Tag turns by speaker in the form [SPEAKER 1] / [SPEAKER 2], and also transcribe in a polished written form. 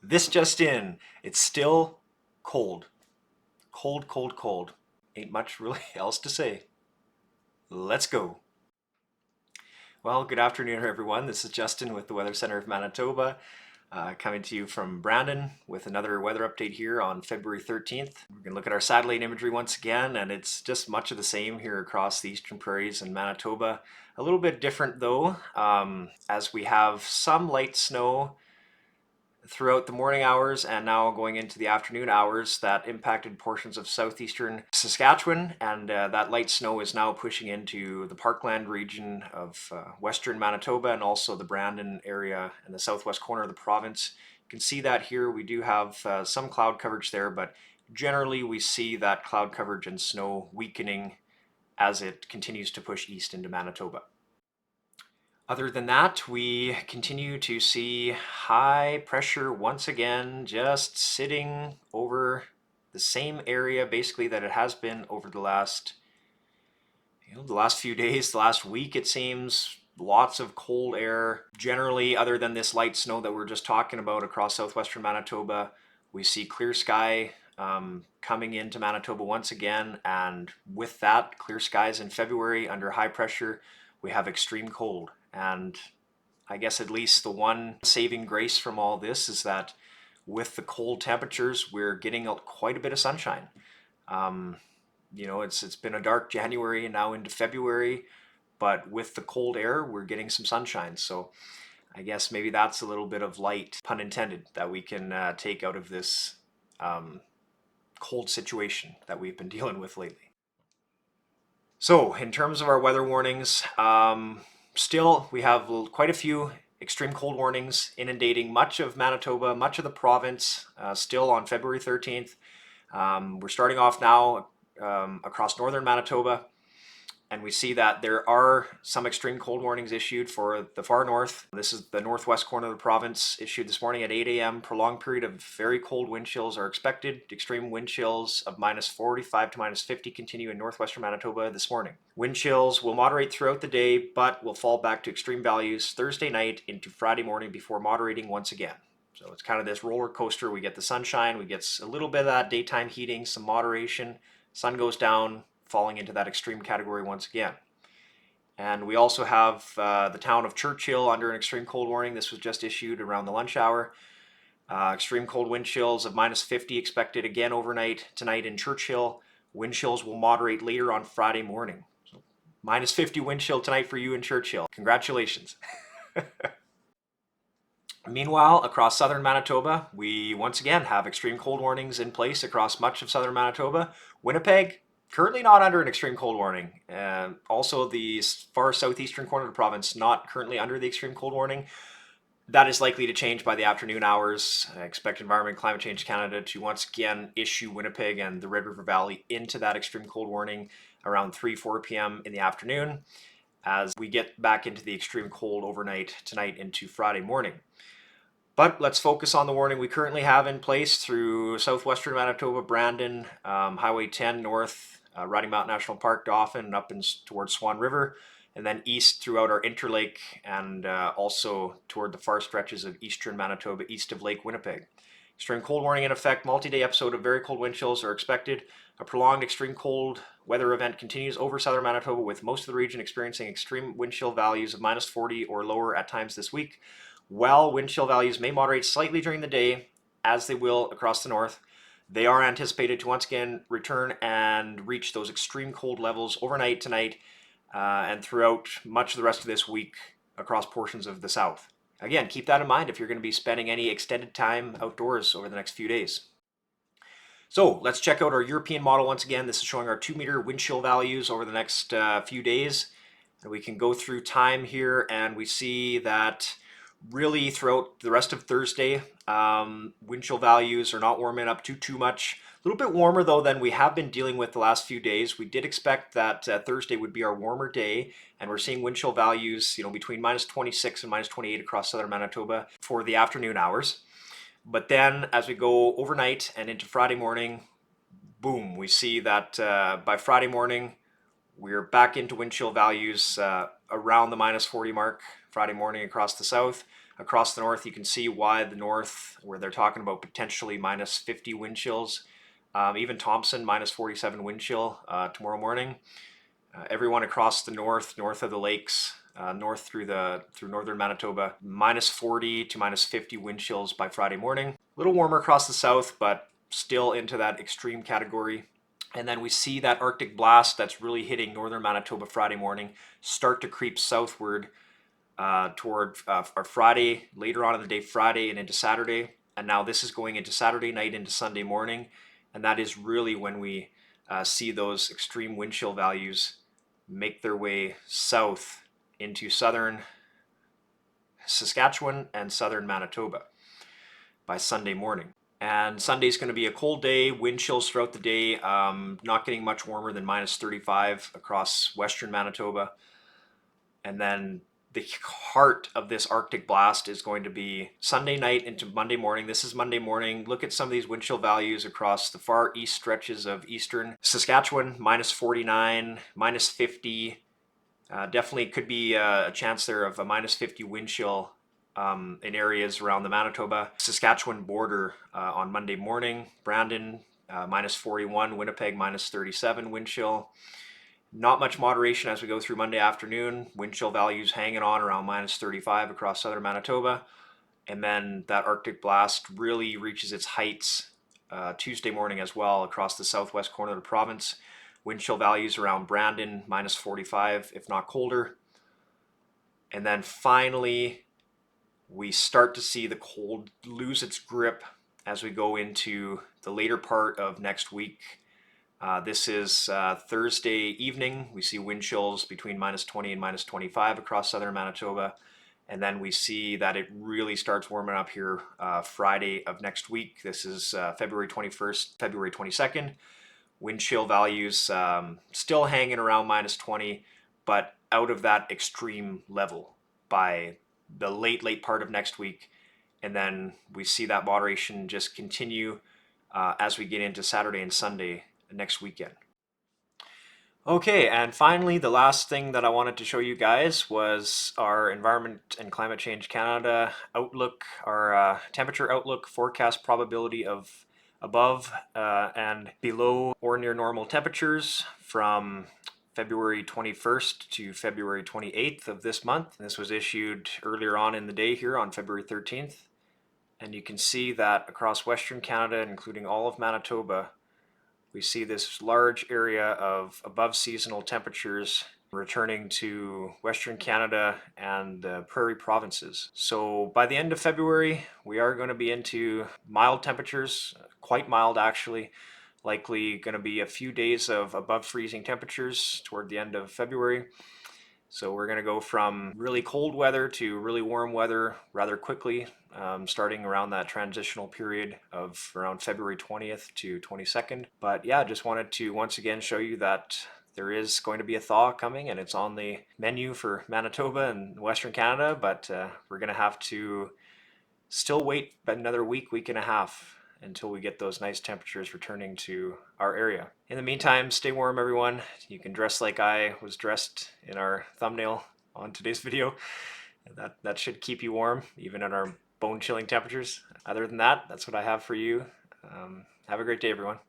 [SPEAKER 1] This just in, it's still cold. Cold, cold, cold. Ain't much really else to say. Let's go. Well, good afternoon, everyone. This is Justin with the Weather Center of Manitoba, coming to you from Brandon with another weather update here on February 13th. We're going to look at our satellite imagery once again, and it's just much of the same here across the eastern prairies in Manitoba. A little bit different though, as we have some light snow throughout the morning hours and now going into the afternoon hours that impacted portions of southeastern Saskatchewan, and that light snow is now pushing into the Parkland region of western Manitoba and also the Brandon area in the southwest corner of the province. You can see that here. We do have some cloud coverage there, but generally we see that cloud coverage and snow weakening as it continues to push east into Manitoba. Other than that, we continue to see high pressure once again, just sitting over the same area basically that it has been over the last few days, the last week it seems. Lots of cold air. Generally, other than this light snow that we're just talking about across southwestern Manitoba, we see clear sky coming into Manitoba once again, and with that, clear skies in February under high pressure, we have extreme cold. And I guess at least the one saving grace from all this is that with the cold temperatures, we're getting quite a bit of sunshine. It's been a dark January and now into February, but with the cold air, we're getting some sunshine. So I guess maybe that's a little bit of light, pun intended, that we can take out of this cold situation that we've been dealing with lately. So in terms of our weather warnings, still we have quite a few extreme cold warnings inundating much of Manitoba, much of the province, still on February 13th. We're starting off now across northern Manitoba, and we see that there are some extreme cold warnings issued for the far north. This is the northwest corner of the province, issued this morning at 8 a.m. Prolonged period of very cold wind chills are expected. Extreme wind chills of -45 to -50 continue in northwestern Manitoba this morning. Wind chills will moderate throughout the day, but will fall back to extreme values Thursday night into Friday morning before moderating once again. So it's kind of this roller coaster. We get the sunshine, we get a little bit of that daytime heating, some moderation, sun goes down, falling into that extreme category once again. And we also have the town of Churchill under an extreme cold warning. This was just issued around the lunch hour. Extreme cold wind chills of -50 expected again overnight tonight in Churchill. Wind chills will moderate later on Friday morning. So -50 wind chill tonight for you in Churchill. Congratulations. Meanwhile, across southern Manitoba, we once again have extreme cold warnings in place across much of southern Manitoba. Winnipeg, currently not under an extreme cold warning. Also, the far southeastern corner of the province, not currently under the extreme cold warning. That is likely to change by the afternoon hours. I expect Environment Climate Change Canada to once again issue Winnipeg and the Red River Valley into that extreme cold warning around 3-4 p.m. in the afternoon as we get back into the extreme cold overnight tonight into Friday morning. But let's focus on the warning we currently have in place through southwestern Manitoba, Brandon, Highway 10 north, Riding Mountain National Park, Dauphin, and up towards Swan River, and then east throughout our Interlake and also toward the far stretches of eastern Manitoba, east of Lake Winnipeg. Extreme cold warning in effect. Multi-day episode of very cold wind chills are expected. A prolonged extreme cold weather event continues over southern Manitoba, with most of the region experiencing extreme wind chill values of -40 or lower at times this week. While wind chill values may moderate slightly during the day, as they will across the north, they are anticipated to once again return and reach those extreme cold levels overnight tonight and throughout much of the rest of this week across portions of the south. Again, keep that in mind if you're going to be spending any extended time outdoors over the next few days. So let's check out our European model once again. This is showing our 2-meter wind chill values over the next few days. And we can go through time here and we see that really throughout the rest of Thursday, wind chill values are not warming up too much. A little bit warmer though than we have been dealing with the last few days. We did expect that Thursday would be our warmer day, and we're seeing wind chill values, between -26 and -28 across southern Manitoba for the afternoon hours. But then as we go overnight and into Friday morning, boom, we see that by Friday morning, we're back into wind chill values around the -40 mark Friday morning across the south. Across the north, you can see why the north, where they're talking about potentially minus 50 wind chills. Even Thompson, minus 47 wind chill tomorrow morning. Everyone across the north of the lakes, north through northern Manitoba, minus 40 to minus 50 wind chills by Friday morning. A little warmer across the south, but still into that extreme category. And then we see that Arctic blast that's really hitting northern Manitoba Friday morning start to creep southward toward our Friday, later on in the day, Friday and into Saturday. And now this is going into Saturday night into Sunday morning. And that is really when we see those extreme wind chill values make their way south into southern Saskatchewan and southern Manitoba by Sunday morning. And Sunday's going to be a cold day, wind chills throughout the day, not getting much warmer than minus 35 across western Manitoba. And then the heart of this Arctic blast is going to be Sunday night into Monday morning. This is Monday morning. Look at some of these wind chill values across the far east stretches of eastern Saskatchewan, minus 49, minus 50. Definitely could be a chance there of a minus 50 wind chill in areas around the Manitoba Saskatchewan border on Monday morning. Brandon, minus 41. Winnipeg, minus 37 wind chill. Not much moderation as we go through Monday afternoon. Wind chill values hanging on around minus 35 across southern Manitoba. And then that Arctic blast really reaches its heights Tuesday morning as well across the southwest corner of the province. Wind chill values around Brandon, minus 45, if not colder. And then finally, we start to see the cold lose its grip as we go into the later part of next week. This is Thursday evening. We see wind chills between minus 20 and minus 25 across southern Manitoba. And then we see that it really starts warming up here Friday of next week. This is February 21st, February 22nd. Wind chill values still hanging around minus 20, but out of that extreme level by the late part of next week. And then we see that moderation just continue as we get into Saturday and Sunday next weekend. Okay, and finally, the last thing that I wanted to show you guys was our Environment and Climate Change Canada outlook, our temperature outlook forecast probability of above and below or near normal temperatures from February 21st to February 28th of this month. This was issued earlier on in the day here on February 13th. And you can see that across Western Canada, including all of Manitoba, we see this large area of above seasonal temperatures returning to Western Canada and the prairie provinces. So by the end of February, we are going to be into mild temperatures, quite mild actually, likely going to be a few days of above freezing temperatures toward the end of February. So we're going to go from really cold weather to really warm weather rather quickly, starting around that transitional period of around February 20th to 22nd. But yeah, just wanted to once again show you that there is going to be a thaw coming, and it's on the menu for Manitoba and Western Canada, but we're going to have to still wait another week and a half until we get those nice temperatures returning to our area. In the meantime, stay warm, everyone. You can dress like I was dressed in our thumbnail on today's video. That should keep you warm, even at our bone-chilling temperatures. Other than that, that's what I have for you. Have a great day, everyone.